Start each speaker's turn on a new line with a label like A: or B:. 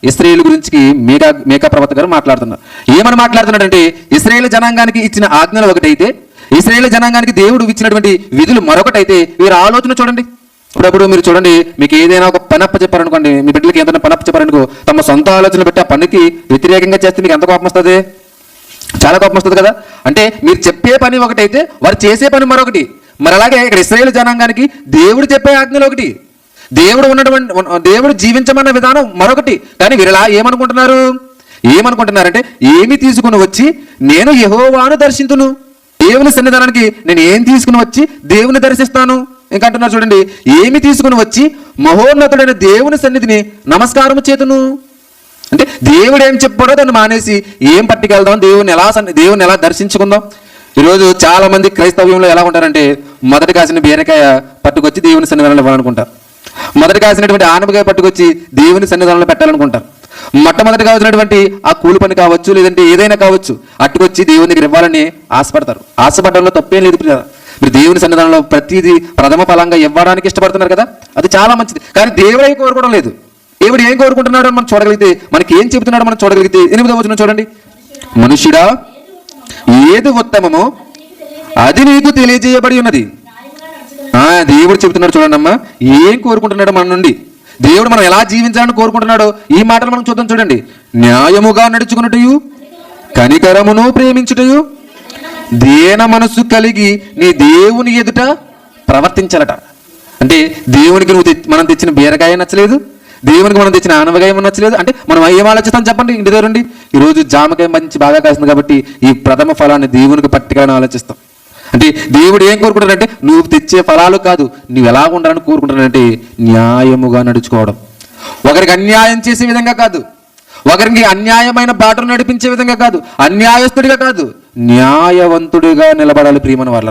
A: ఇశ్రాయేలు గురించి మేకా ప్రవక్త గారు మాట్లాడుతున్నారు. ఏమని మాట్లాడుతున్నాడంటే, ఇశ్రాయేలు జనాంగానికి ఇచ్చిన ఆజ్ఞలు ఒకటైతే, ఇశ్రాయేలు జనాంగానికి దేవుడు ఇచ్చినటువంటి విధులు మరొకటైతే, వీరి ఆలోచన చూడండి. ఇప్పుడప్పుడు మీరు చూడండి, మీకు ఏదైనా ఒక పని అప్ప చెప్పారనుకోండి, మీ బిడ్డలకి ఏదైనా పని అప్ప చెప్పారనుకో, తమ సొంత ఆలోచనలు పెట్టి ఆ పనికి వ్యతిరేకంగా చేస్తే మీకు ఎంత కోపం వస్తుంది? చాలా కోపం వస్తుంది కదా. అంటే మీరు చెప్పే పని ఒకటైతే వారు చేసే పని మరొకటి. మరి అలాగే ఇక్కడ ఇశ్రాయేలు జనాంగానికి దేవుడు చెప్పే ఆజ్ఞలు ఒకటి, దేవుడు జీవించమన్న విధానం మరొకటి. కానీ వీరిలా ఏమనుకుంటున్నారంటే, ఏమి తీసుకుని వచ్చి నేను యెహోవాను దర్శించును, దేవుని సన్నిధానానికి నేను ఏం తీసుకుని వచ్చి దేవుని దర్శిస్తాను. ఇంకా అంటున్నారు చూడండి, ఏమి తీసుకుని వచ్చి మహోన్నతుడైన దేవుని సన్నిధిని నమస్కారం చేతును. అంటే దేవుడు ఏం చెప్పాడో దాన్ని మానేసి ఏం పట్టుకెళ్దాం, దేవుని ఎలా దర్శించుకుందాం. ఈరోజు చాలా మంది క్రైస్తవ్యంలో ఎలా ఉంటారంటే, మొదటి కాసిన బీరకాయ పట్టుకొచ్చి దేవుని సన్నిధానంలో ఇవ్వాలనుకుంటారు, మొదటి కాసినటువంటి ఆనపకాయ పట్టుకొచ్చి దేవుని సన్నిధానంలో పెట్టాలనుకుంటారు, మొట్టమొదటి కావాల్సినటువంటి ఆ కూలి పని కావచ్చు, లేదంటే ఏదైనా కావచ్చు, అట్టుకొచ్చి దేవుని దగ్గర ఇవ్వాలని ఆశపడతారు. ఆశపడడంలో తప్పేం లేదు. మీరు దేవుని సన్నిధానంలో ప్రతిదీ ప్రథమ ఫలంగా ఇవ్వడానికి ఇష్టపడుతున్నారు కదా, అది చాలా మంచిది. కానీ దేవుడు ఏం కోరుకోవడం లేదు. దేవుడు ఏం కోరుకుంటున్నాడో మనం చూడగలిగితే, మనకి ఏం చెబుతున్నాడో మనం చూడగలిగితే 8వ వచనం చూడండి. మనుష్యుడా, ఏది ఉత్తమమో అది నీకు తెలియజేయబడి ఉన్నది. దేవుడు చెబుతున్నాడు చూడండి అమ్మా, ఏం కోరుకుంటున్నాడో మన నుండి, దేవుడు మనం ఎలా జీవించాలని కోరుకుంటున్నాడో ఈ మాటలు మనం చూద్దాం చూడండి. న్యాయముగా నడుచుకున్నటయు, కనికరమును ప్రేమించుటయు, దేన మనస్సు కలిగి నీ దేవుని ఎదుట ప్రవర్తించాలట. అంటే దేవునికి మనం తెచ్చిన బీరకాయ నచ్చలేదు, దేవునికి మనం తెచ్చిన ఆనవకాయ నచ్చలేదు అంటే మనం ఏం ఆలోచిస్తాం చెప్పండి? ఇంటి దగ్గర ఉండి ఈరోజు జామకాయ మంచి బాగా కాస్తుంది కాబట్టి ఈ ప్రథమ ఫలాన్ని దేవునికి పట్టుకొని ఆలోచిస్తాం. అంటే దేవుడు ఏం కోరుకుంటాడంటే, నువ్వు తెచ్చే ఫలాలు కాదు, నువ్వు ఎలా ఉండాలని కోరుకుంటాడంటే న్యాయముగా నడుచుకోవడం. ఒకరికి అన్యాయం చేసే విధంగా కాదు, ఒకరికి అన్యాయమైన బాటను నడిపించే విధంగా కాదు, అన్యాయస్తుడిగా కాదు, న్యాయవంతుడిగా నిలబడాలి ప్రియమైన వాళ్ళ.